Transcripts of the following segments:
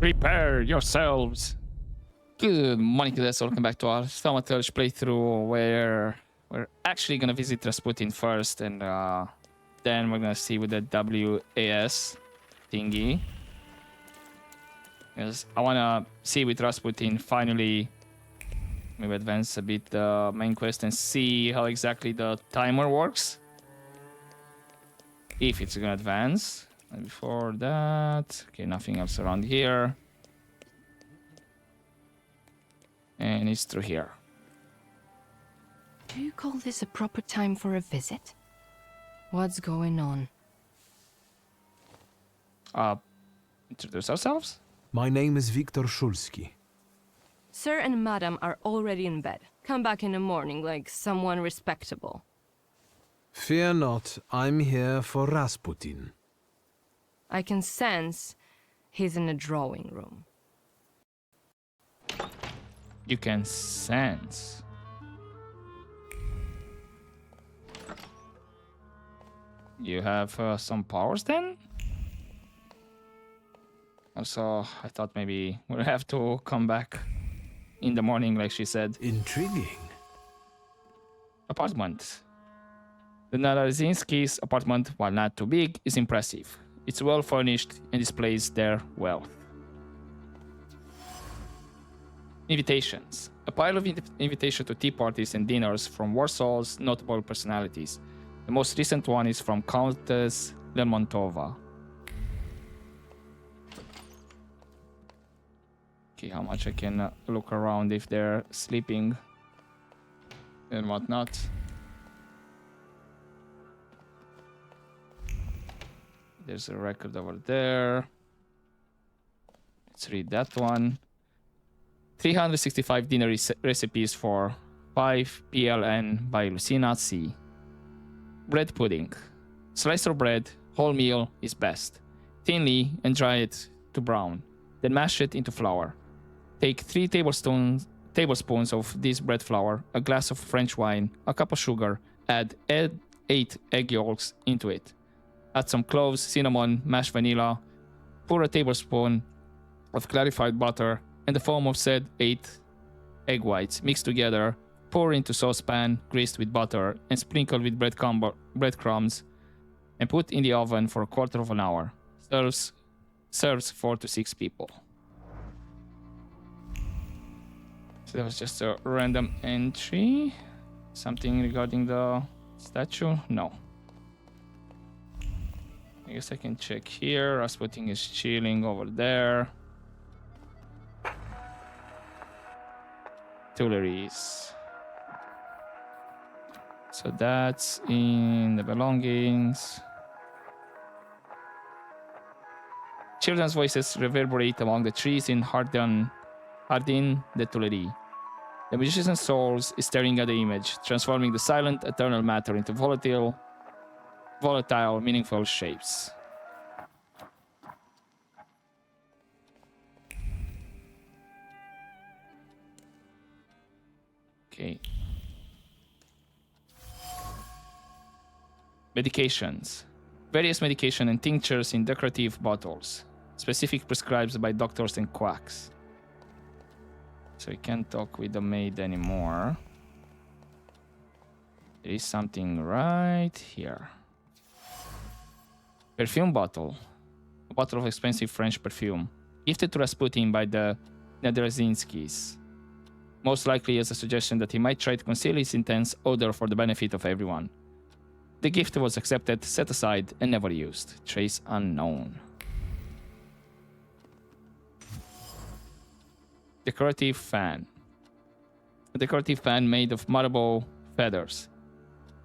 Prepare yourselves. Good morning, guys. Welcome back to our Thaumaturge playthrough where we're actually gonna visit Rasputin first and then we're gonna see with the WAS thingy. Because I wanna see with Rasputin finally maybe advance a bit the main quest and see how exactly the timer works. If it's gonna advance. And before that, okay, nothing else around here. And it's through here. Do you call this a proper time for a visit? What's going on? Introduce ourselves? My name is Viktor Szulski. Sir and Madam are already in bed. Come back in the morning like someone respectable. Fear not, I'm here for Rasputin. I can sense he's in the drawing room. You can sense. You have some powers then? Also, I thought maybe we'll have to come back in the morning, like she said. Intriguing. Apartment. The Narazinski's apartment, while not too big, is impressive. It's well furnished and displays their wealth. Invitations. A pile of invitations to tea parties and dinners from Warsaw's notable personalities. The most recent one is from Countess Lermontova. Okay, how much I can look around if they're sleeping and whatnot. There's a record over there. Let's read that one. 365 dinner recipes for 5 PLN by Lucina C. Bread pudding. Slice of bread, whole meal is best. Thinly and dry it to brown. Then mash it into flour. Take 3 tablespoons of this bread flour, a glass of French wine, a cup of sugar. Add 8 egg yolks into it. Add some cloves, cinnamon, mashed vanilla. Pour a tablespoon of clarified butter and the foam of said 8 egg whites mixed together. Pour into saucepan greased with butter and sprinkled with breadcrumbs and put in the oven for a quarter of an hour. Serves 4 to 6 people. So that was just a random entry. Something regarding the statue? No. I guess I can check here. Rasputin is chilling over there. Tuileries. So that's in the belongings. Children's voices reverberate among the trees in Hardin the Tuileries. The magician's soul is staring at the image, transforming the silent, eternal matter into volatile, meaningful shapes. Okay. Medications. Various medication and tinctures in decorative bottles. Specific prescribed by doctors and quacks. So we can't talk with the maid anymore. There is something right here. Perfume bottle. A bottle of expensive French perfume. Gifted to Rasputin by the Narazinskis. Most likely as a suggestion that he might try to conceal his intense odor for the benefit of everyone. The gift was accepted, set aside, and never used. Trace unknown. Decorative fan. A decorative fan made of marble feathers.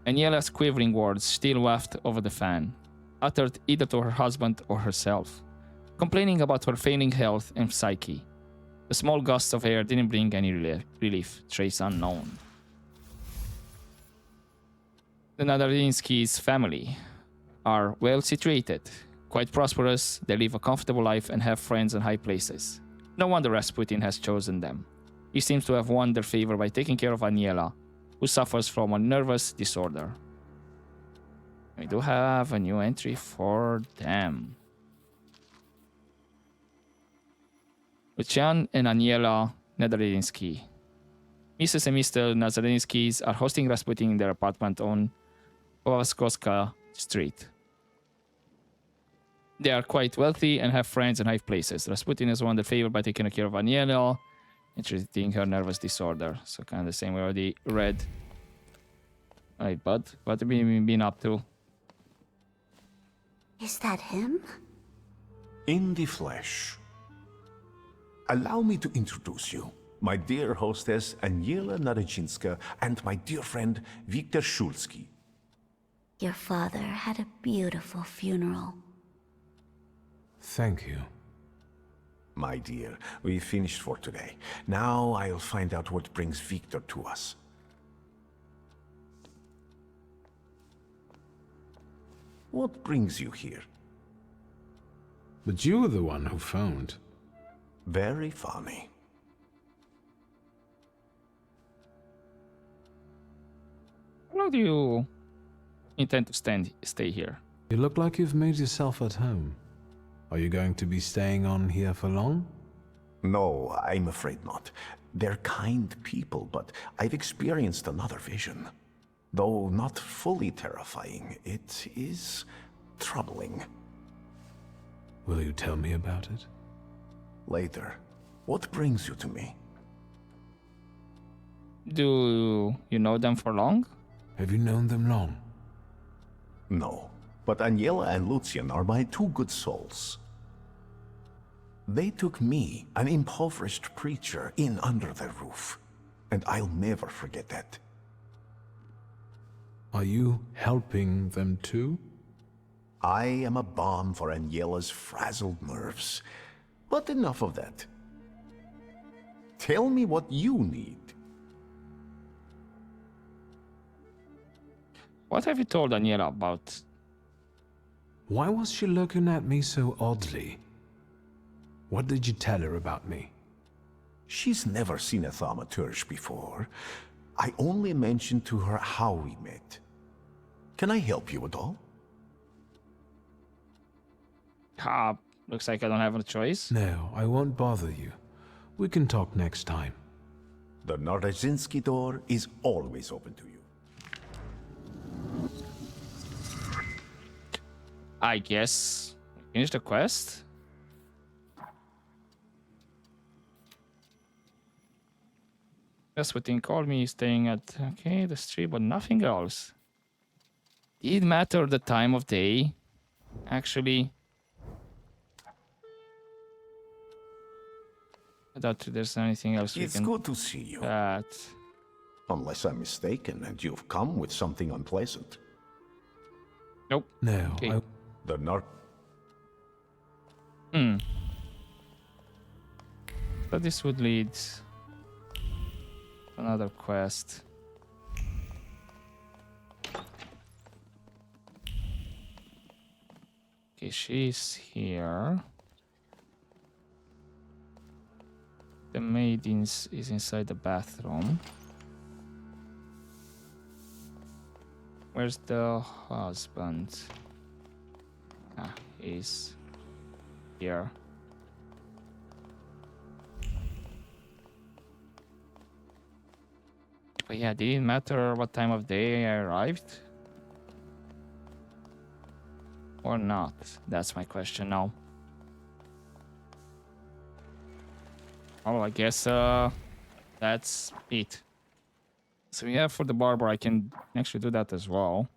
Aniela's quivering words still wafted over the fan, uttered either to her husband or herself, complaining about her failing health and psyche. The small gusts of air didn't bring any relief. Trace unknown. The Narazinski's family are well situated, quite prosperous. They live a comfortable life and have friends in high places. No wonder Rasputin has chosen them. He seems to have won their favor by taking care of Aniela, who suffers from a nervous disorder. We do have a new entry for them. Lucian and Aniela Nazarensky. Mrs. and Mr. Nazarenskys are hosting Rasputin in their apartment on Pavaskoska Street. They are quite wealthy and have friends in high places. Rasputin is one that favored by taking care of Aniela and treating her nervous disorder. So kind of the same we already read. Alright, bud. What have you been up to? Is that him? In the flesh. Allow me to introduce you. My dear hostess Aniela Naradzinska and my dear friend Viktor Shulsky. Your father had a beautiful funeral. Thank you. My dear, we finished for today. Now I'll find out what brings Viktor to us. What brings you here? But you were the one who phoned. Very funny. How long do you intend to stay here? You look like you've made yourself at home. Are you going to be staying on here for long? No, I'm afraid not. They're kind people, but I've experienced another vision. Though not fully terrifying, it is troubling. Will you tell me about it? Later. What brings you to me? Do you know them for long? Have you known them long? No, but Aniela and Lucian are my two good souls. They took me, an impoverished preacher, in under their roof, and I'll never forget that. Are you helping them too? I am a balm for Aniela's frazzled nerves. But enough of that. Tell me what you need. What have you told Aniela about? Why was she looking at me so oddly? What did you tell her about me? She's never seen a Thaumaturge before. I only mentioned to her how we met. Can I help you at all? Looks like I don't have a choice. No, I won't bother you. We can talk next time. The Naradzinski door is always open to you. I guess finish the quest. Rasputin called me staying at the street, but nothing else. Did it matter the time of day? Actually, I doubt there's anything else we It's can. good to see you. Unless I'm mistaken and you've come with something unpleasant. Nope. No, Okay. The Nar... But this would lead to another quest. Okay, she's here. The maid is inside the bathroom. Where's the husband? Ah, he's here. But yeah, did it matter what time of day I arrived? Or not? That's my question now. Oh, I guess that's it. So yeah, for the barber, I can actually do that as well.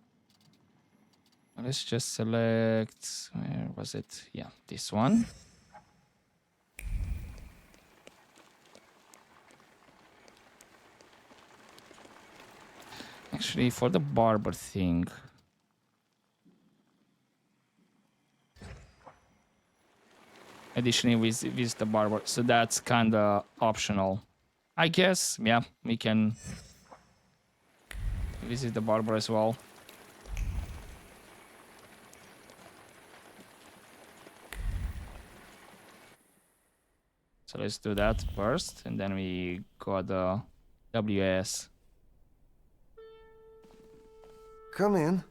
Let's just select, where was it? Yeah, this one. Actually, for the barber thing, additionally with the barber, so that's kind of optional. I guess, yeah, we can visit the barber as well. So let's do that first, and then we got the WS. Come in.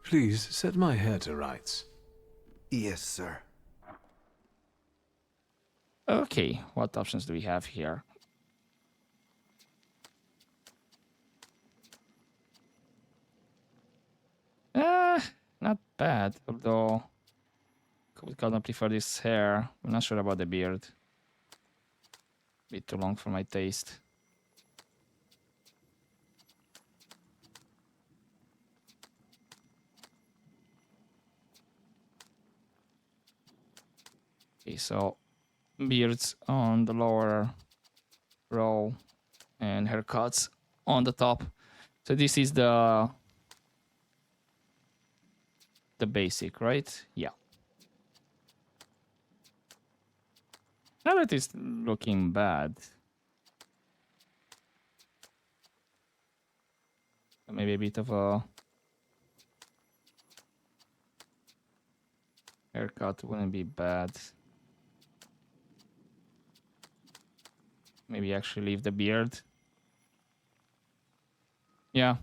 Please set my hair to rights. Yes, sir. Okay, what options do we have here? Not bad, although could kinda prefer this hair. I'm not sure about the beard. Bit too long for my taste. Okay, so beards on the lower row and haircuts on the top. So this is the basic, right? Yeah. Now that is looking bad. Maybe a bit of a haircut wouldn't be bad. Maybe actually leave the beard. Yeah.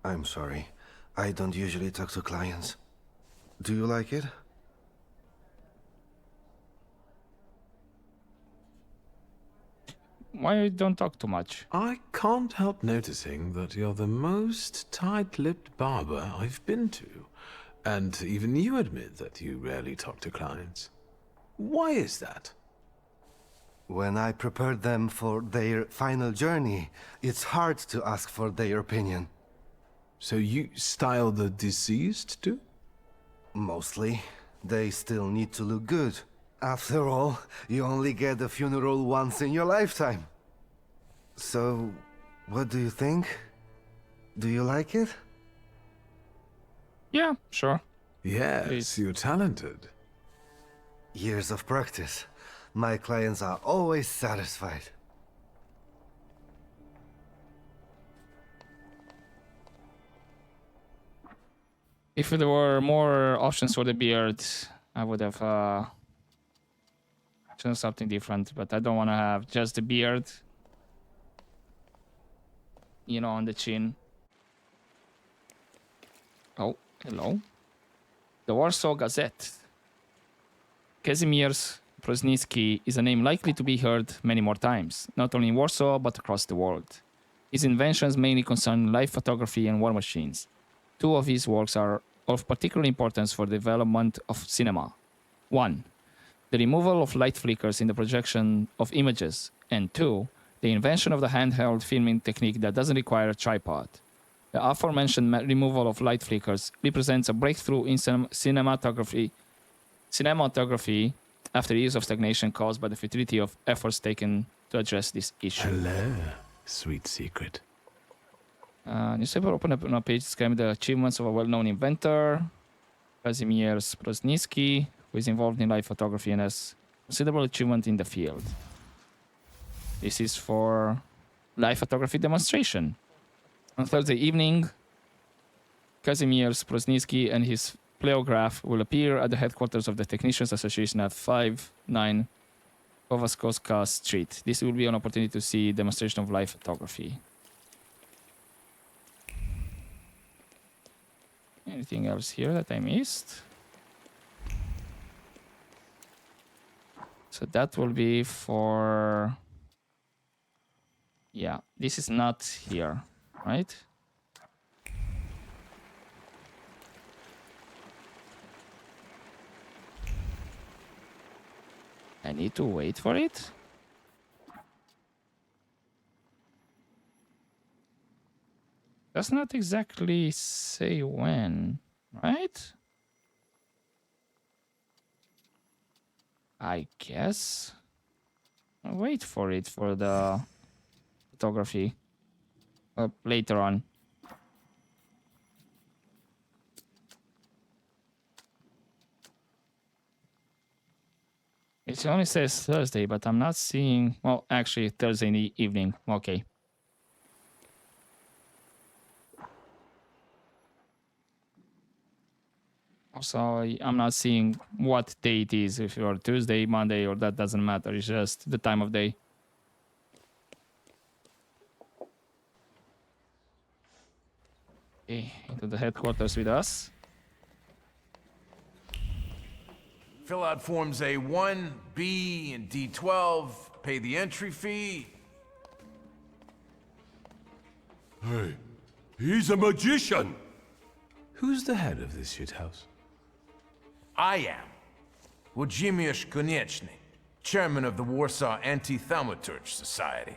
I'm sorry. I don't usually talk to clients. Do you like it? Why you don't talk too much? I can't help noticing that you're the most tight-lipped barber I've been to. And even you admit that you rarely talk to clients. Why is that? When I prepared them for their final journey, it's hard to ask for their opinion. So you style the deceased too? Mostly. They still need to look good. After all, you only get a funeral once in your lifetime. So, what do you think? Do you like it? Yeah, sure. Yes, Please. you're talented. Years of practice. My clients are always satisfied. If there were more options for the beard, I would have chosen something different, but I don't want to have just the beard, you know, on the chin. Oh, hello. The Warsaw Gazette. Kazimierz Proznicki is a name likely to be heard many more times, not only in Warsaw, but across the world. His inventions mainly concern live photography and war machines. Two of his works are of particular importance for the development of cinema. 1. The removal of light flickers in the projection of images, and 2. The invention of the handheld filming technique that doesn't require a tripod. The aforementioned removal of light flickers represents a breakthrough in cinematography after years of stagnation caused by the futility of efforts taken to address this issue. Hello, sweet secret. Newspaper opened up on a page describing the achievements of a well-known inventor, Kazimierz Proznicki, who is involved in live photography and has considerable achievement in the field. This is for live photography demonstration. On Thursday evening, Kazimierz Proznicki and his playograph will appear at the headquarters of the Technicians Association at 59 Kowaskowska Street. This will be an opportunity to see demonstration of live photography. Anything else here that I missed? So that will be for... Yeah, this is not here, right? I need to wait for it? Does not exactly say when, right? I guess. I'll wait for it for the photography later on. It only says Thursday, but I'm not seeing... Well, actually, Thursday evening. Okay. Also, I'm not seeing what day it is. If you're Tuesday, Monday, or that doesn't matter. It's just the time of day. Okay, into the headquarters with us. Fill out forms A1, B, and D12, pay the entry fee. Hey, he's a magician! Who's the head of this shithouse? I am Włodzimierz Konieczny, chairman of the Warsaw Anti-Thaumaturge Society.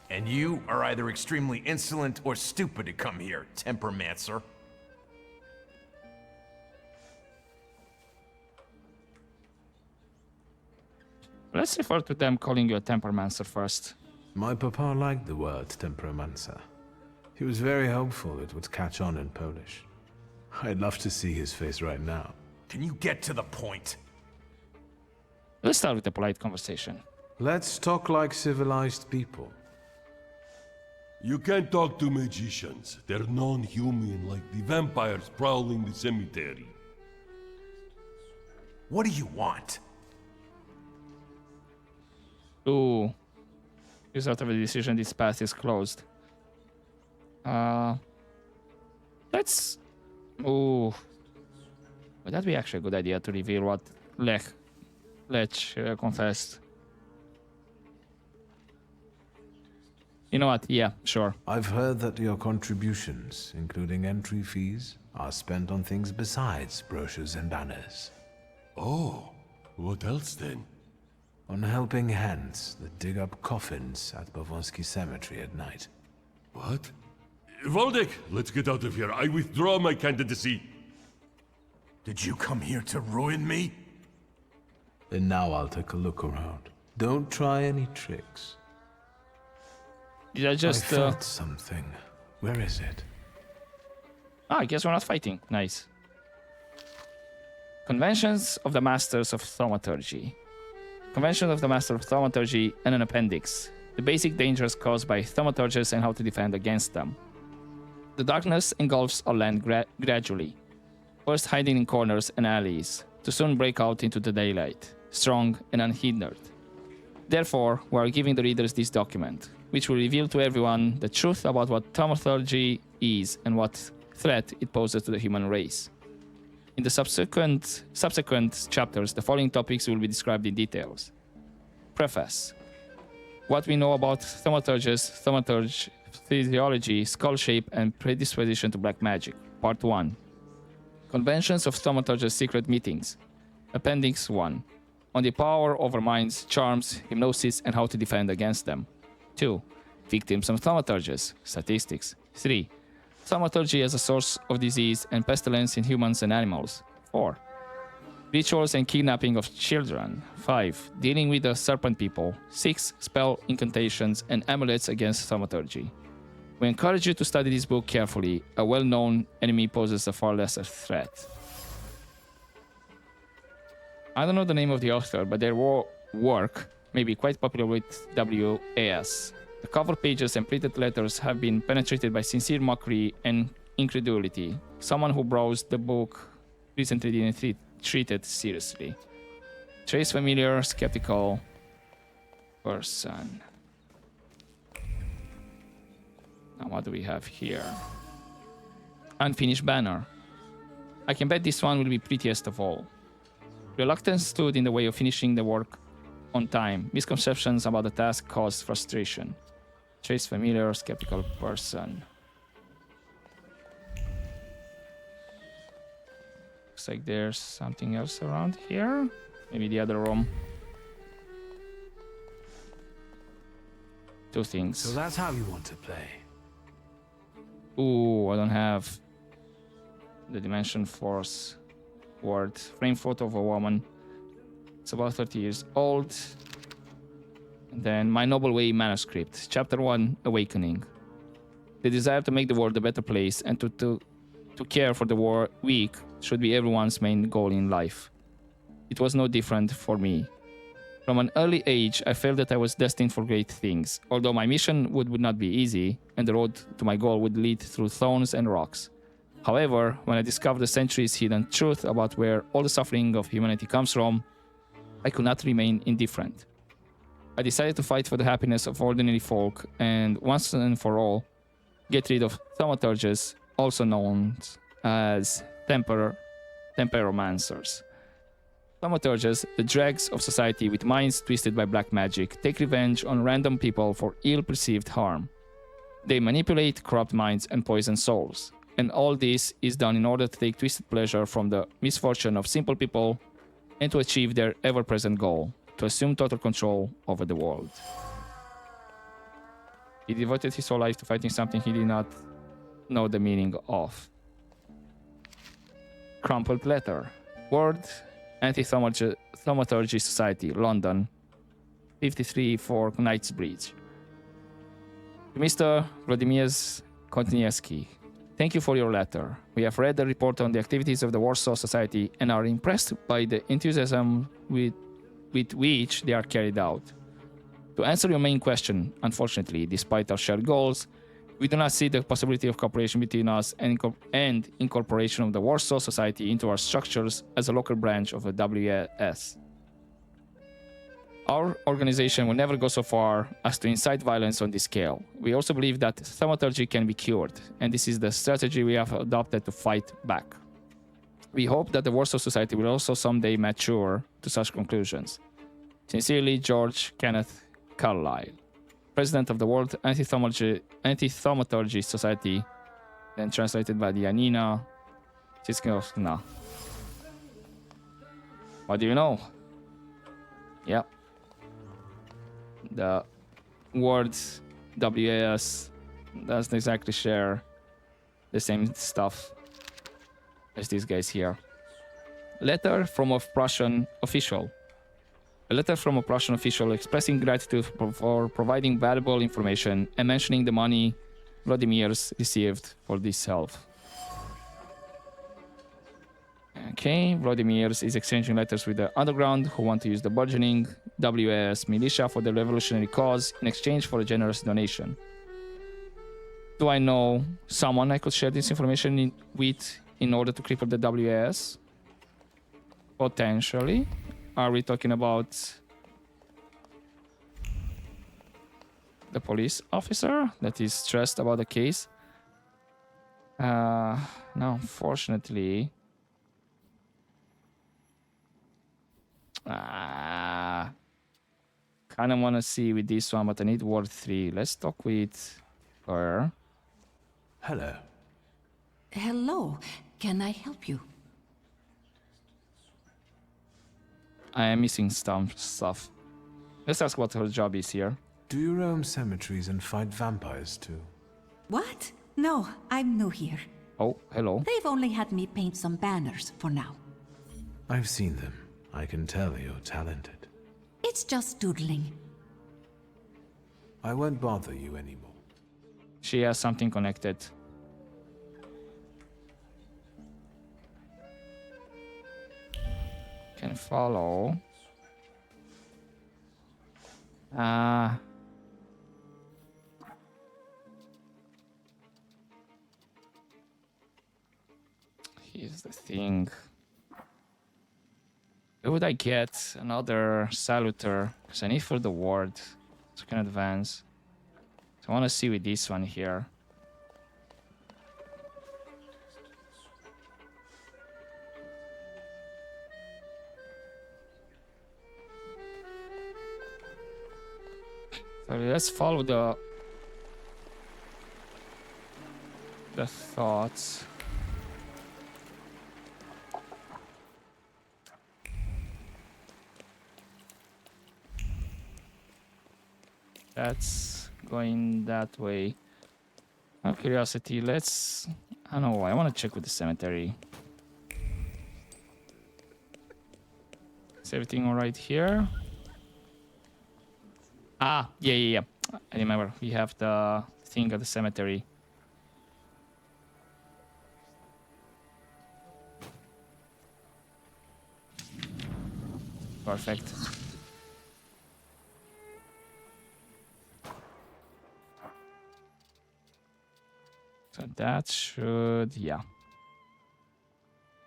And you are either extremely insolent or stupid to come here, Tempermancer. Let's refer to them calling you a Tempermancer first. My papa liked the word temperomancer. He was very hopeful it would catch on in Polish. I'd love to see his face right now. Can you get to the point? Let's start with a polite conversation. Let's talk like civilized people. You can't talk to magicians. They're non-human like the vampires prowling the cemetery. What do you want? Ooh. Result of a decision, this path is closed. Let's... Ooh. Would that be actually a good idea to reveal what Lech confessed? You know what? Yeah, sure. I've heard that your contributions, including entry fees, are spent on things besides brochures and banners. Oh, what else then? On helping hands that dig up coffins at Bavonsky Cemetery at night. What? Waldek, let's get out of here. I withdraw my candidacy. Did you come here to ruin me? And now I'll take a look around. Don't try any tricks. Did I just... I felt something. Where is it? Ah, I guess we're not fighting. Nice. Conventions of the Masters of Thaumaturgy. Convention of the Master of Thaumaturgy and an appendix. The basic dangers caused by thaumaturges and how to defend against them. The darkness engulfs our land gradually. First hiding in corners and alleys, to soon break out into the daylight, strong and unhindered. Therefore, we are giving the readers this document, which will reveal to everyone the truth about what thaumaturgy is and what threat it poses to the human race. In the subsequent chapters, the following topics will be described in details. Preface. What we know about thaumaturges, thaumaturge physiology, skull shape, and predisposition to black magic. Part 1. Conventions of thaumaturges' secret meetings. Appendix 1. On the power over minds, charms, hypnosis, and how to defend against them. 2. Victims of thaumaturges. Statistics. 3. Thaumaturgy as a source of disease and pestilence in humans and animals. 4. Rituals and kidnapping of children. 5. Dealing with the serpent people. 6. Spell incantations and amulets against thaumaturgy. We encourage you to study this book carefully. A well-known enemy poses a far lesser threat. I don't know the name of the author, but their work may be quite popular with WAS. The cover pages and printed letters have been penetrated by sincere mockery and incredulity. Someone who browsed the book recently didn't treat it seriously. Trace familiar, skeptical person. Now what do we have here? Unfinished banner. I can bet this one will be prettiest of all. Reluctance stood in the way of finishing the work on time. Misconceptions about the task caused frustration. Trace familiar, skeptical person. Looks like there's something else around here. Maybe the other room. Two things. So that's how you want to play. Ooh, I don't have the Dimension Force word. Frame photo of a woman. It's about 30 years old. And then My Noble Way manuscript. Chapter 1, Awakening. The desire to make the world a better place and to care for the weak should be everyone's main goal in life. It was no different for me. From an early age, I felt that I was destined for great things, although my mission would not be easy, and the road to my goal would lead through thorns and rocks. However, when I discovered the centuries hidden truth about where all the suffering of humanity comes from, I could not remain indifferent. I decided to fight for the happiness of ordinary folk and, once and for all, get rid of thaumaturges, also known as temperomancers. Thaumaturges, the dregs of society with minds twisted by black magic, take revenge on random people for ill-perceived harm. They manipulate corrupt minds and poison souls. And all this is done in order to take twisted pleasure from the misfortune of simple people and to achieve their ever-present goal, to assume total control over the world. He devoted his whole life to fighting something he did not know the meaning of. Crumpled letter. Word Anti-Thaumaturge Society, London, 53 Knightsbridge. To Mr. Vladimir Kontniewski, thank you for your letter. We have read the report on the activities of the Warsaw Society and are impressed by the enthusiasm with which they are carried out. To answer your main question, unfortunately, despite our shared goals, we do not see the possibility of cooperation between us and incorporation of the Warsaw Society into our structures as a local branch of the WS. Our organization will never go so far as to incite violence on this scale. We also believe that thaumaturgy can be cured, and this is the strategy we have adopted to fight back. We hope that the Warsaw Society will also someday mature to such conclusions. Sincerely, George Kenneth Carlyle, President of the World Anti-Thaumaturge Society, then translated by the Anina Tsiskowska. What do you know? Yep. The words WAS doesn't exactly share the same stuff as these guys here. Letter from a Prussian official. A letter from a Prussian official expressing gratitude for providing valuable information and mentioning the money Vladimir's received for this help. Okay, Vladimir's is exchanging letters with the underground who want to use the burgeoning WAS militia for the revolutionary cause in exchange for a generous donation. Do I know someone I could share this information with in order to cripple the WAS? Potentially. Are we talking about the police officer that is stressed about the case? No, unfortunately. Kind of want to see with this one, but I need word 3. Let's talk with her. Hello. Hello. Can I help you? I am missing stuff. Let's ask what her job is here. Do you roam cemeteries and fight vampires too? What? No, I'm new here. Oh, hello. They've only had me paint some banners for now. I've seen them. I can tell you're talented. It's just doodling. I won't bother you anymore. She has something connected. Can follow. Here's the thing. Where would I get another saluter? Because I need for the ward. So I can advance. So I want to see with this one here. So let's follow the thoughts. That's going that way. Out of curiosity, let's... I don't know, I want to check with the cemetery. Is everything alright here? Ah, yeah. I remember. We have the thing at the cemetery. Perfect. So that should, yeah.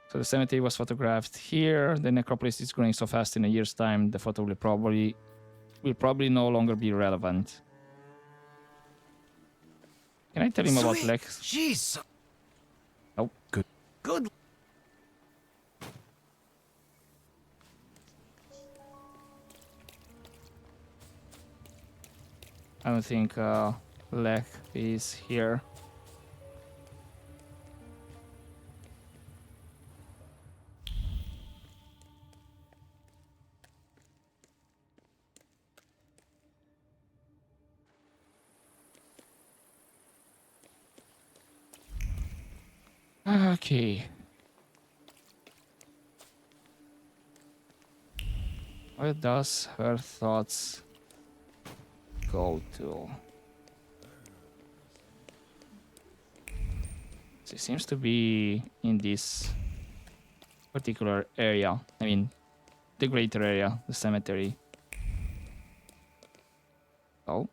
So the cemetery was photographed here. The necropolis is growing so fast in a year's time, the photo will probably no longer be relevant. Can I tell him about Lex? Jeez. Oh, Good. Good. don't think Lech is here. Okay. Where does her thoughts go to? She seems to be in this particular area. I mean, the greater area, the cemetery. Oh.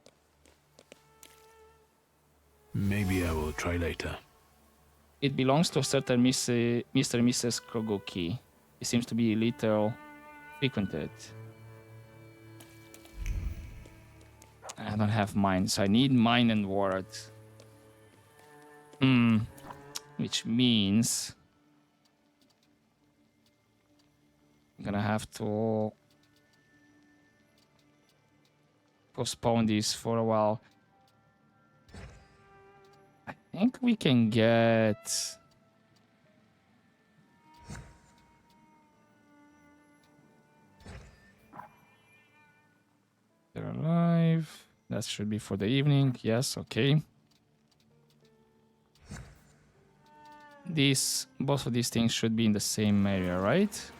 Maybe I will try later. It belongs to a certain Mr. and Mrs. Kroguki. It seems to be little frequented. I don't have mine, so I need mine and word. Which means I'm gonna have to postpone this for a while. I think we can get... They're alive. That should be for the evening. Yes, okay. Both of these things should be in the same area, right?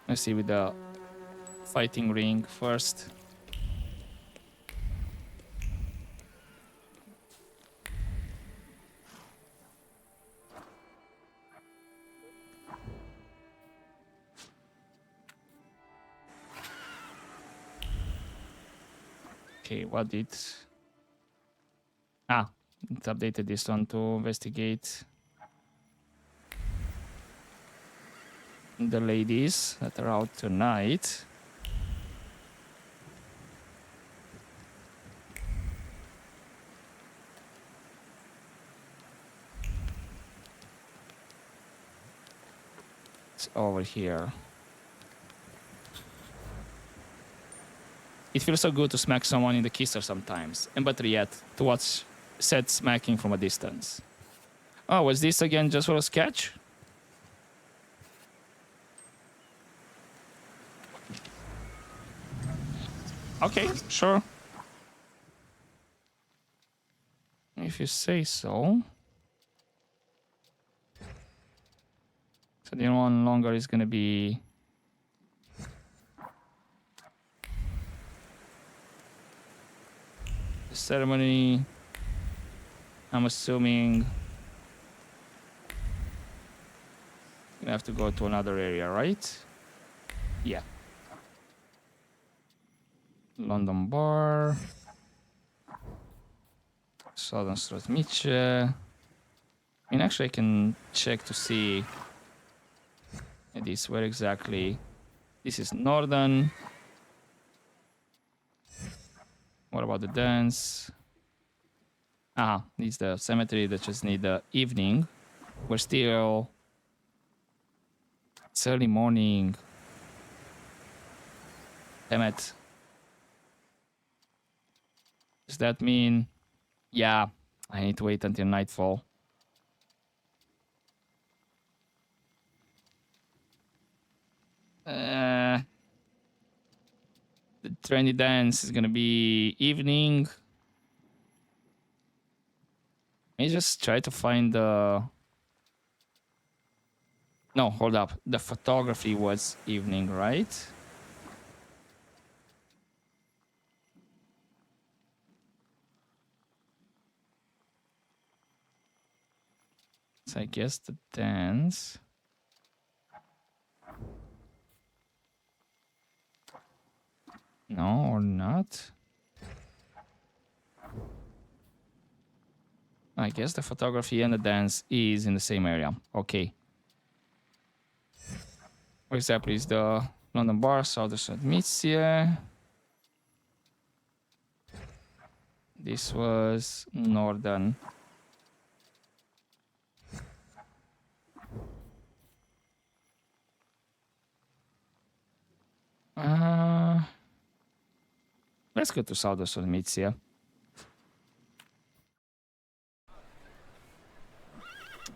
Let's see with the fighting ring first. Okay, what did... Ah, it updated this one to investigate the ladies that are out tonight. It's over here. It feels so good to smack someone in the kisser sometimes, and better yet, to watch said smacking from a distance. Oh, was this again just for a sketch? Okay, sure. If you say so. So the one longer is gonna be... the ceremony. I'm assuming... gonna have to go to another area, right? Yeah. London Bar. Southern Stratmice. And actually I can check to see this where exactly. This is Northern. What about the dance? Ah, this is the cemetery that just need the evening. We're still... it's early morning. Damn it. Does that mean... yeah, I need to wait until nightfall. The trendy dance is gonna be evening. Let me just try to find the... no, hold up. The photography was evening, right? So I guess the dance... no, or not? I guess the photography and the dance is in the same area. Okay. For example, is the London Bar, Southern Stratmice. This was Northern. Let's go to South of Solmitia.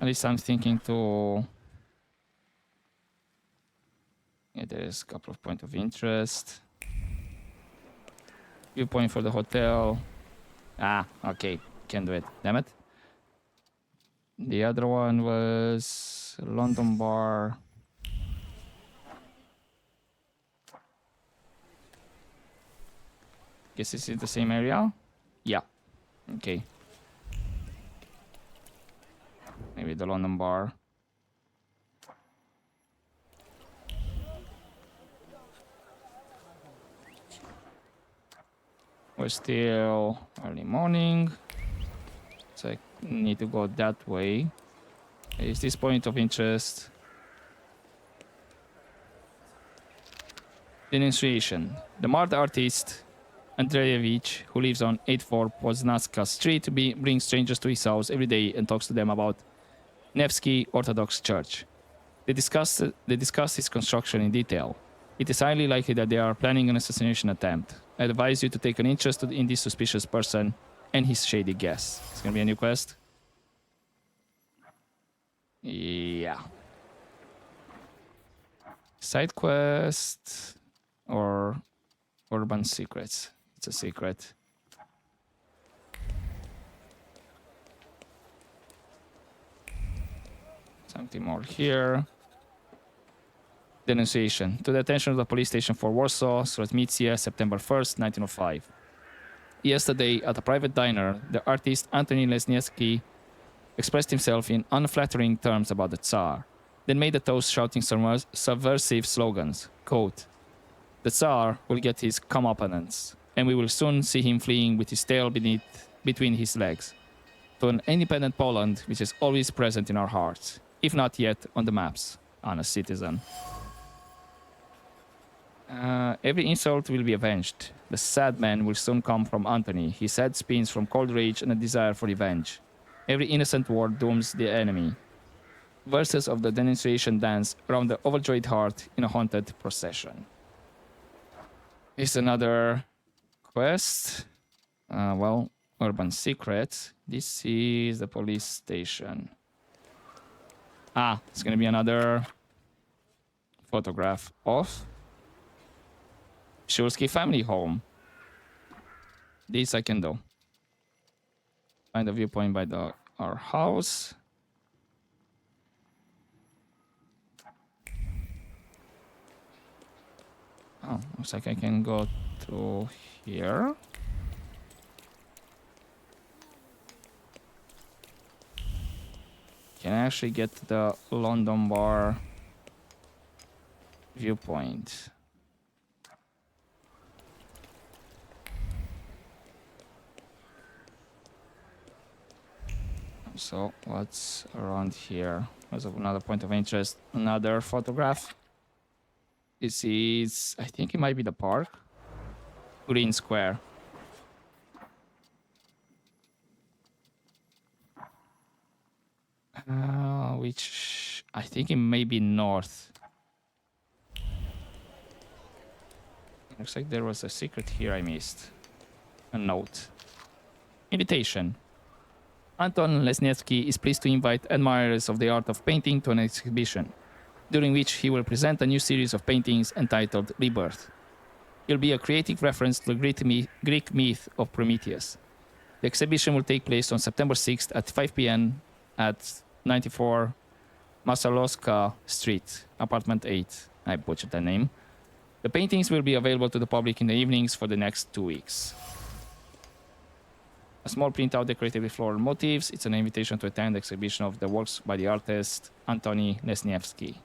At least I'm thinking to... Yeah, there's a couple of points of interest. Viewpoint for the hotel. Ah, okay. Can't do it. Damn it. The other one was London Bar. Guess this is the same area? Yeah. Okay. Maybe the London Bar. We're still early morning, so I need to go that way. Is this point of interest? Denunciation. The mad artist Andreevich, who lives on 84 Poznanska Street, brings strangers to his house every day and talks to them about Nevsky Orthodox Church. They discuss its construction in detail. It is highly likely that they are planning an assassination attempt. I advise you to take an interest in this suspicious person and his shady guess. It's gonna be a new quest. Yeah. Side quest or urban secrets. It's a secret. Something more here. Denunciation. To the attention of the police station for Warsaw, Srotmicia, September 1st, 1905. Yesterday, at a private diner, the artist Antony Lesniewski expressed himself in unflattering terms about the Tsar, then made a toast shouting subversive slogans. Quote, "The Tsar will get his comeuppance, and we will soon see him fleeing with his tail between his legs, to an independent Poland which is always present in our hearts, if not yet on the maps, honest citizen. Every insult will be avenged. The sad man will soon come from Antony. His head spins from cold rage and a desire for revenge. Every innocent word dooms the enemy. Verses of the denunciation dance around the overjoyed heart in a haunted procession." Here's another quest. Well, urban secrets. This is the police station. Ah, it's gonna be another photograph of Shulsky family home. This I can do. Find a viewpoint by our house. Oh, looks like I can go to here. Can I actually get to the London Bar viewpoint? So what's around here? There's another point of interest. Another photograph. This is, I think it might be the park. Green Square. Which I think it may be north. Looks like there was a secret here I missed. A note. Invitation. Anton Lesniewski is pleased to invite admirers of the art of painting to an exhibition, during which he will present a new series of paintings entitled Rebirth. It will be a creative reference to the Greek myth of Prometheus. The exhibition will take place on September 6th at 5 p.m. at 94 Masalowska Street, apartment 8. I butchered that name. The paintings will be available to the public in the evenings for the next 2 weeks. A small printout decorated with floral motifs. It's an invitation to attend the exhibition of the works by the artist Antony Lesniewski.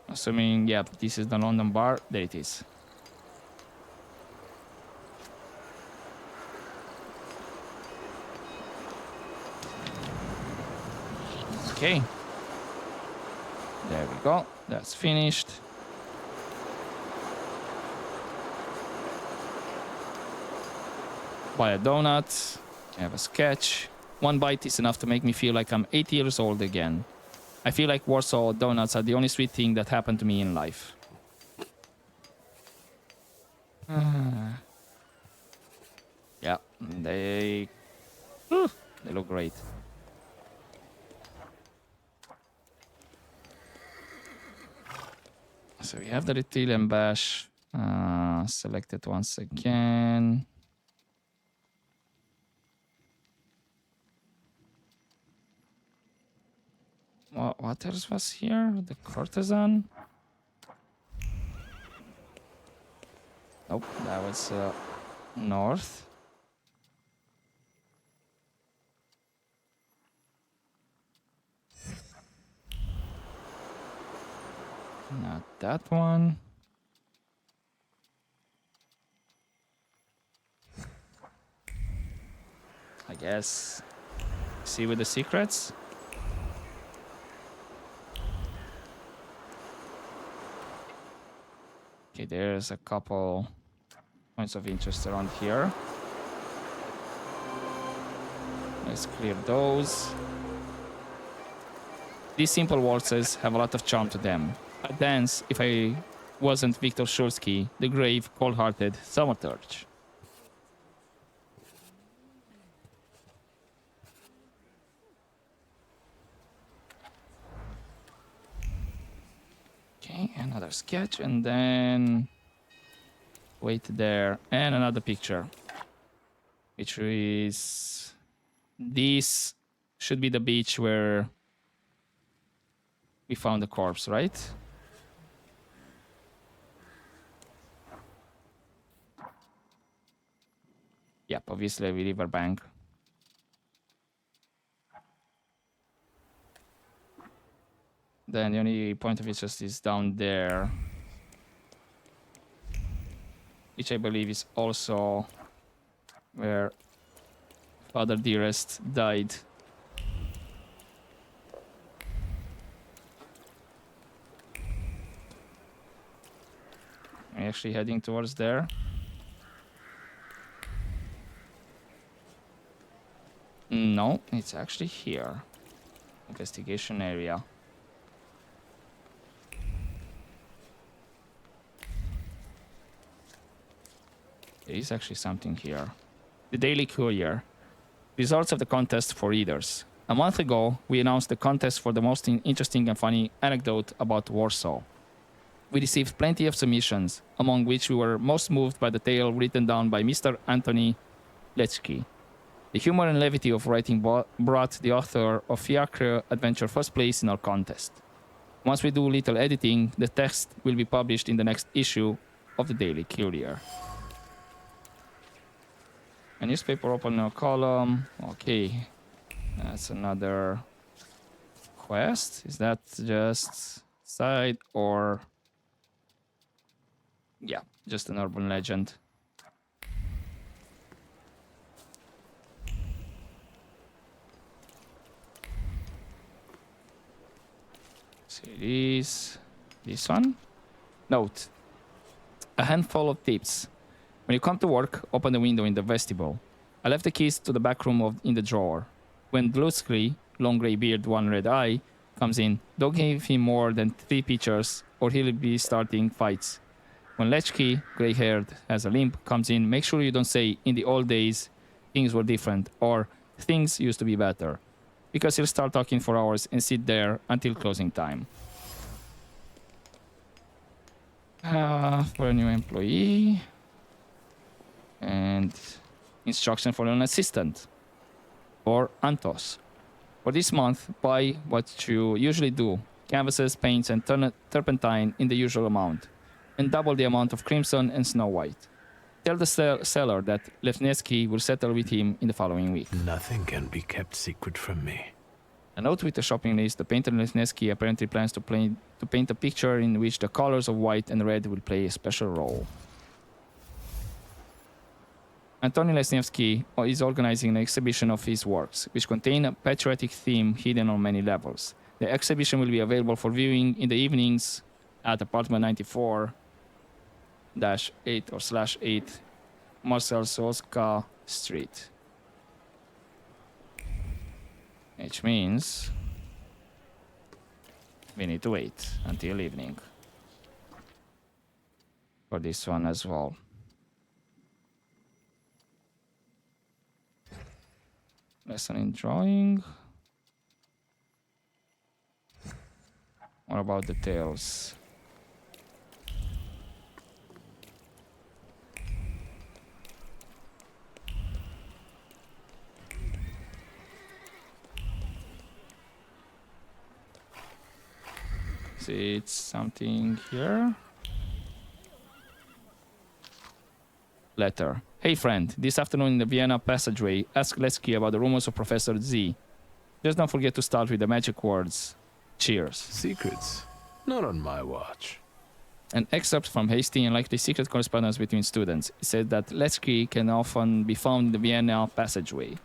Assuming, yeah, this is the London Bar. There it is. Okay. There we go. That's finished. Buy a donut. Have a sketch. One bite is enough to make me feel like I'm 8 years old again. I feel like Warsaw donuts are the only sweet thing that happened to me in life. Yeah, they look great. So we have the Reptilian Bash selected once again. What else was here? The Courtesan? Nope, that was north. Not that one. I guess. See with the secrets? Okay, there's a couple points of interest around here. Let's clear those. These simple waltzes have a lot of charm to them. I'd dance if I wasn't Victor Shulsky, the grave, cold-hearted Thaumaturge. Okay, another sketch, and then wait there, and another picture, which is this should be the beach where we found the corpse, right? Yep, obviously a riverbank. Then the only point of interest is down there, which I believe is also where Father Dearest died. I'm actually heading towards there. No, it's actually here. Investigation area. There is actually something here. The Daily Courier. Results of the contest for readers. A month ago, we announced the contest for the most interesting and funny anecdote about Warsaw. We received plenty of submissions, among which we were most moved by the tale written down by Mr. Anthony Lechki. The humor and levity of writing brought the author of Fiacre Adventure first place in our contest. Once we do little editing, the text will be published in the next issue of the Daily Courier. A newspaper open a column. Okay, that's another quest. Is that just side or... Yeah, just an urban legend. So it is this one. Note, a handful of tips. When you come to work, open the window in the vestibule. I left the keys to the back room in the drawer. When Dlutsky, long grey beard, one red eye, comes in, don't give him more than 3 pictures or he'll be starting fights. When Lechki, grey-haired, has a limp, comes in, make sure you don't say, in the old days, things were different, or things used to be better. Because he'll start talking for hours and sit there until closing time. For a new employee. And instruction for an assistant. For Antos. For this month, buy what you usually do. Canvases, paints, and turpentine in the usual amount. And double the amount of crimson and snow white. Tell the seller that Levnesky will settle with him in the following week. Nothing can be kept secret from me. A note with the shopping list. The painter Levnesky apparently plans to paint a picture in which the colors of white and red will play a special role. Antony Lesniewski is organizing an exhibition of his works, which contain a patriotic theme hidden on many levels. The exhibition will be available for viewing in the evenings at apartment 94-8 or /8 Marcel Solska Street. Which means we need to wait until evening for this one as well. Lesson in drawing. What about the tails? See, it's something here. Letter. Hey friend, this afternoon in the Vienna passageway, ask Lesky about the rumors of Professor Z. Just don't forget to start with the magic words. Cheers. Secrets? Not on my watch. An excerpt from hasty and likely secret correspondence between students. It said that Lesky can often be found in the Vienna passageway.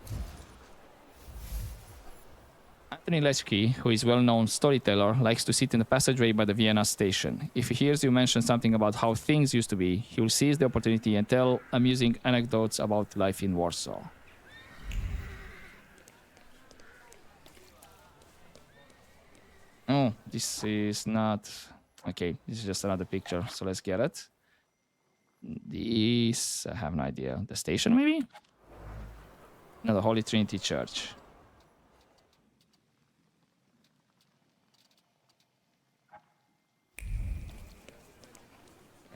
Anthony Lesky, who is a well-known storyteller, likes to sit in the passageway by the Vienna station. If he hears you mention something about how things used to be, he will seize the opportunity and tell amusing anecdotes about life in Warsaw. Oh, this is not... Okay, this is just another picture, so let's get it. This... I have no idea. The station, maybe? No, the Holy Trinity Church.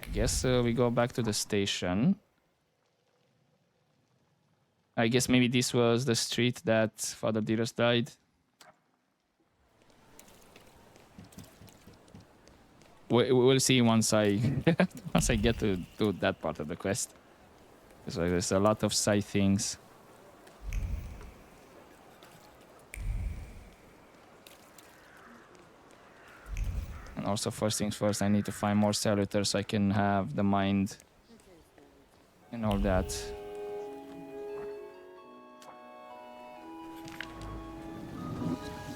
I guess we go back to the station. I guess maybe this was the street that Father Diras died. We'll see once I once I get to do that part of the quest. So there's a lot of side things. And also, first things first, I need to find more saluters so I can have the mind and all that.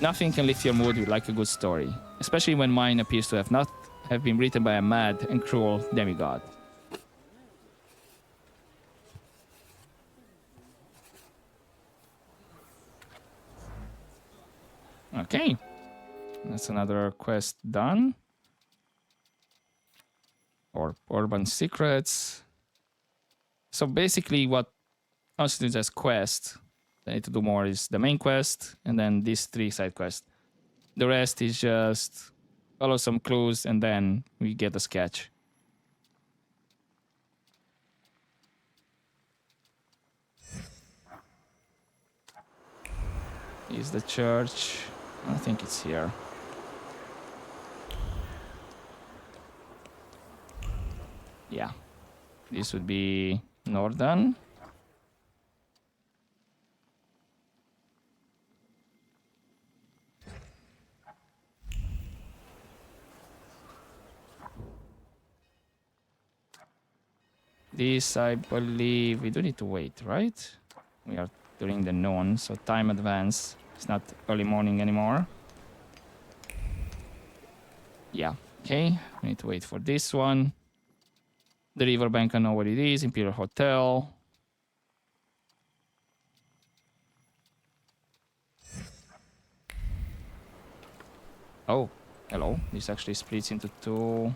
Nothing can lift your mood like a good story, especially when mine appears to have been written by a mad and cruel demigod. Okay, that's another quest done. Or urban secrets. So basically what constitutes as quest, I need to do more, is the main quest and then these 3 side quests. The rest is just follow some clues and then we get a sketch. Is the church? I think it's here. Yeah, this would be northern. This, I believe, we do need to wait, right? We are during the noon, so time advance. It's not early morning anymore. Yeah, okay. We need to wait for this one. The riverbank, I know what it is. Imperial Hotel. Oh, hello. This actually splits into 2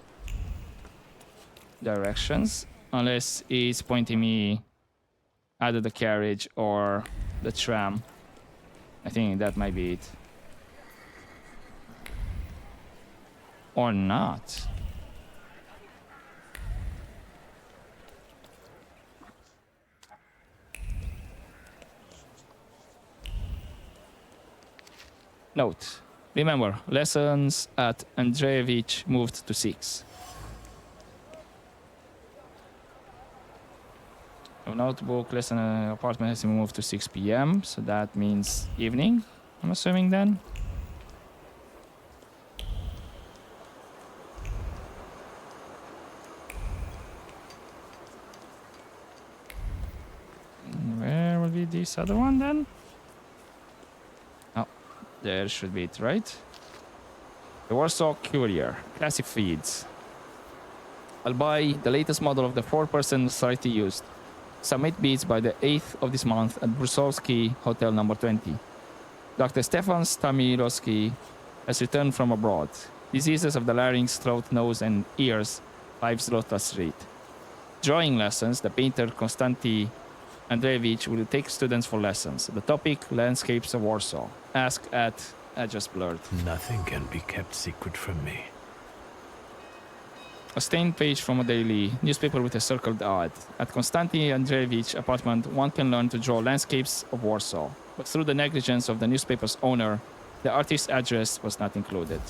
directions. Unless it's pointing me either the carriage or the tram. I think that might be it. Or not. Note. Remember, lessons at Andreevich moved to 6. Notebook, lesson apartment has moved to 6 p.m. So that means evening, I'm assuming then. Where will be this other one then? Oh, there should be it, right? The Warsaw Courier, classic feeds. I'll buy the latest model of the 4-person society used. Submit bids by the 8th of this month at Brusowski Hotel number 20. Dr. Stefan Stamirowski has returned from abroad. Diseases of the larynx, throat, nose, and ears, 5 Zlota Street. Drawing lessons, the painter Konstanty Andreevich will take students for lessons. The topic, landscapes of Warsaw. Ask at Address Blurred. Nothing can be kept secret from me. A stained page from a daily newspaper with a circled ad. At Konstanty Andreevich apartment, one can learn to draw landscapes of Warsaw. But through the negligence of the newspaper's owner, the artist's address was not included.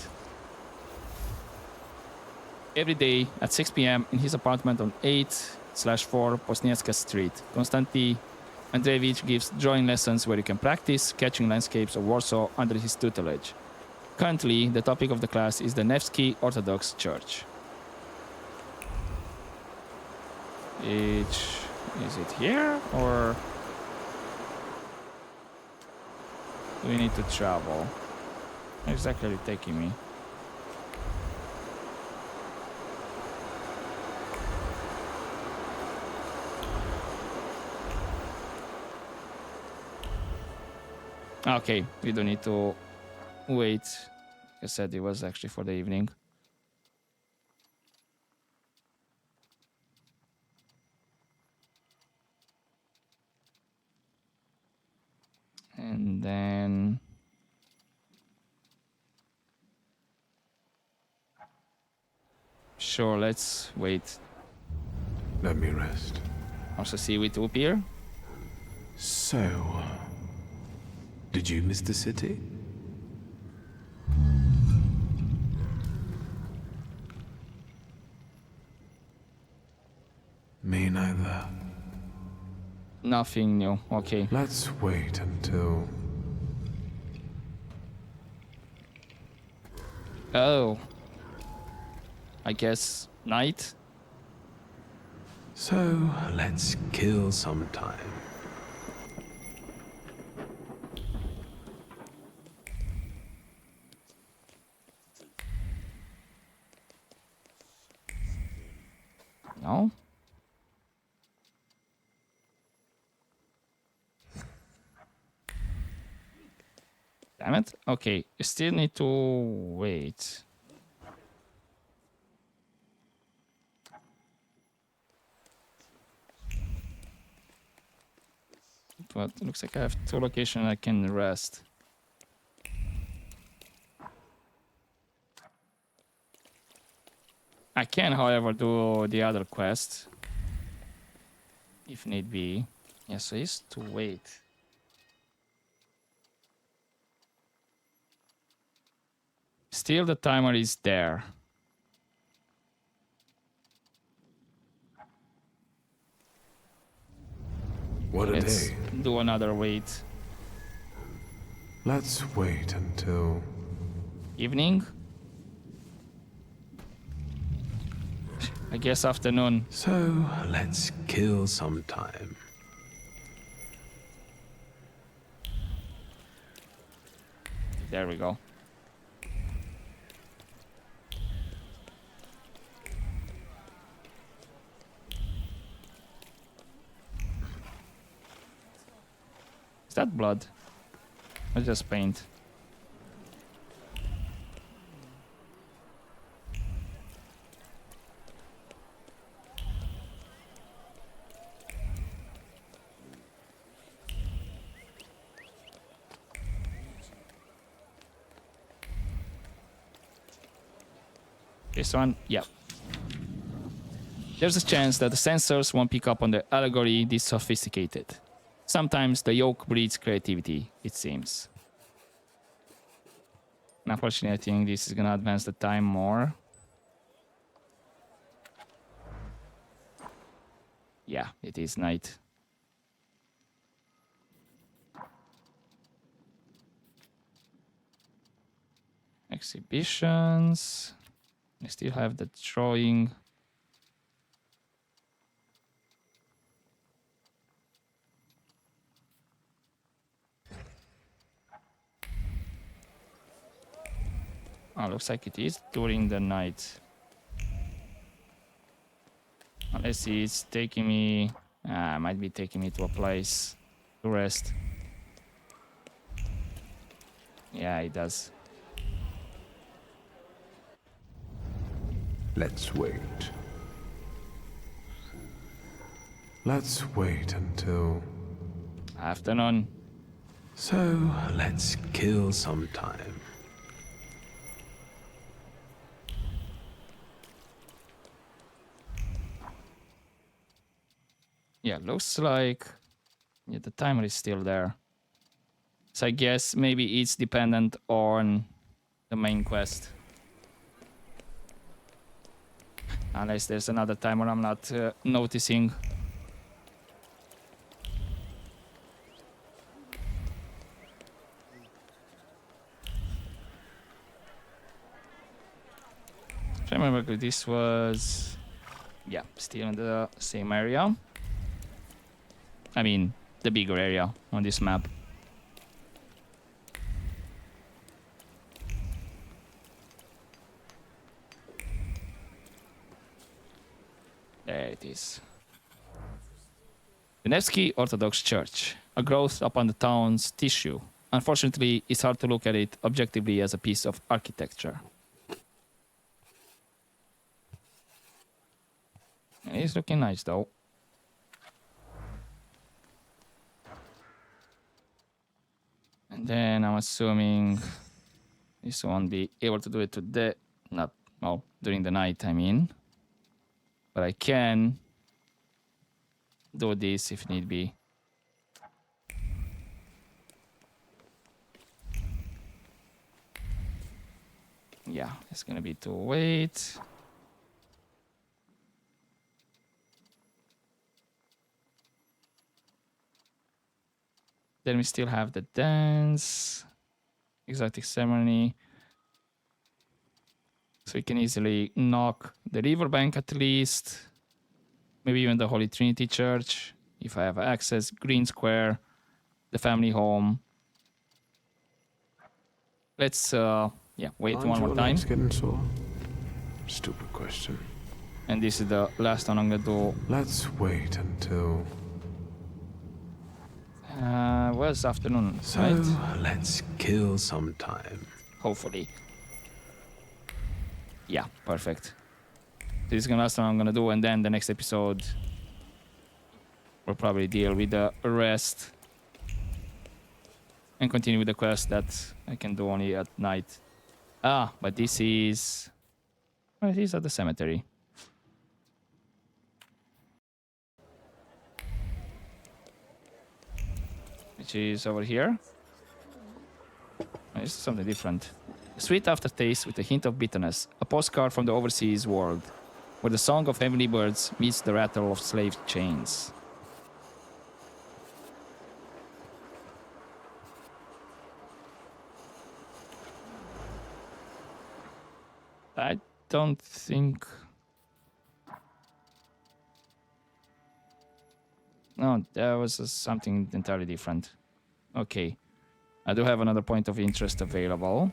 Every day at 6 p.m. in his apartment on 8/4 Posniecka Street, Konstanty Andreevich gives drawing lessons where you can practice sketching landscapes of Warsaw under his tutelage. Currently, the topic of the class is the Nevsky Orthodox Church. Is it here, or do we need to travel? Where exactly are you taking me? Okay, we don't need to wait. Like I said, it was actually for the evening. And then sure, let's wait. Let me rest. Also see with Oop here. So, did you miss the city? Me neither. Nothing new. Okay. Let's wait until... Oh. I guess night? So, let's kill some time. No? Damn it. Okay, you still need to wait. But it looks like I have 2 locations I can rest. I can, however, do the other quest. If need be. Yeah, so it's to wait. Still the timer is there. What a Let's day. do another wait. Let's wait until... Evening? I guess afternoon. So, let's kill some time. There we go. Is that blood? Or just paint? This one? Yeah. There's a chance that the sensors won't pick up on the allegory this sophisticated. Sometimes the yoke breeds creativity, it seems. Unfortunately, I think this is gonna advance the time more. Yeah, it is night. Exhibitions. I still have the drawing. Oh, looks like it is during the night. Unless it's taking me Might be taking me to a place to rest. Yeah, it does. Let's wait. Let's wait until... Afternoon. So, let's kill some time. Yeah, looks like the timer is still there. So I guess maybe it's dependent on the main quest. Unless there's another timer I'm not noticing. If I remember correctly, this was... yeah, still in the same area. I mean, the bigger area on this map. There it is. The Nevsky Orthodox Church, a growth upon the town's tissue. Unfortunately, it's hard to look at it objectively as a piece of architecture. It's looking nice though. And then I'm assuming this won't be able to do it today. Not, well, during the night, I mean. But I can do this if need be. Yeah, it's gonna be to wait. Then we still have the dance, exotic ceremony. So we can easily knock the riverbank at least. Maybe even the Holy Trinity Church, if I have access. Green Square, the family home. Let's, wait one more time. Getting sore? Stupid question. And this is the last one I'm gonna do. Let's wait until... well, it's afternoon, So, right? let's kill some time. Hopefully. Yeah, perfect. This is the last one I'm gonna do, and then the next episode we'll probably deal with the rest and continue with the quest that I can do only at night. Ah, but this is... well, it is at the cemetery. Which is over here. Oh, this is something different. A sweet aftertaste with a hint of bitterness. A postcard from the overseas world, where the song of heavenly birds meets the rattle of slave chains. I don't think... no, that was something entirely different. Okay. I do have another point of interest available.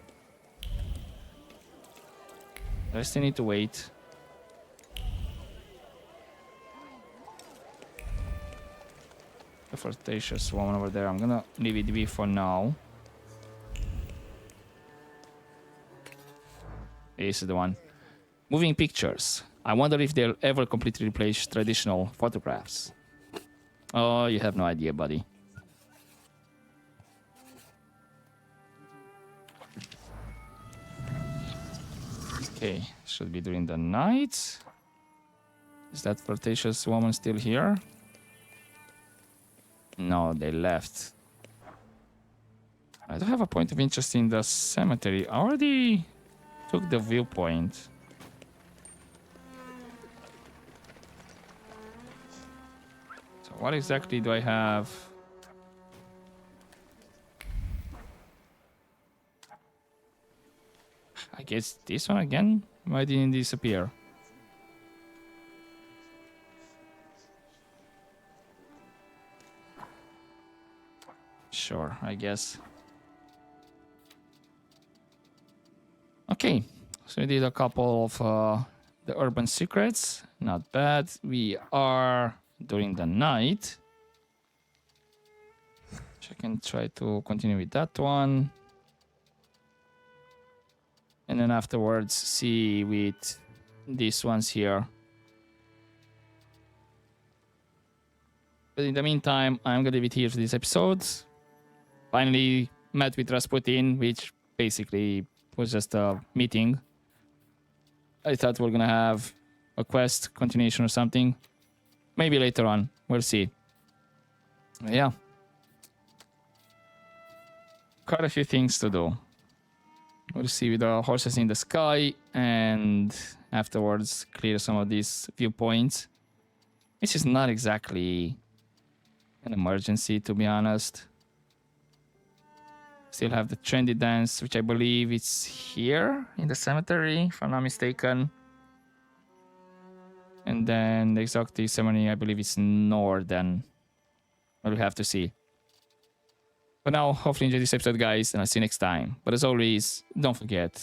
I still need to wait. The flirtatious woman over there. I'm gonna leave it be for now. This is the one. Moving pictures. I wonder if they'll ever completely replace traditional photographs. Oh, you have no idea, buddy. Okay, should be during the night. Is that flirtatious woman still here? No, they left. I do have a point of interest in the cemetery. I already took the viewpoint. So what exactly do I have? I guess this one again? Why didn't it disappear? Sure, I guess. Okay, so we did a couple of the urban secrets. Not bad. We are during the night. Which I can try to continue with that one. And then afterwards see with these ones here. But in the meantime, I'm gonna leave it here for this episode. Finally met with Rasputin, which basically was just a meeting. I thought we're gonna have a quest continuation or something. Maybe later on. We'll see. But yeah. Quite a few things to do. We'll see with the horses in the sky, and afterwards clear some of these viewpoints. Which is not exactly an emergency, to be honest. Still have the trendy dance, which I believe is here in the cemetery, if I'm not mistaken. And then the exotic ceremony, I believe it's northern. We'll have to see. But now, hopefully you enjoyed this episode, guys, and I'll see you next time. But as always, don't forget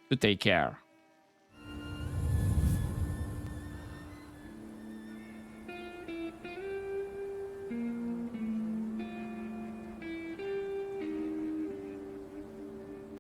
to take care.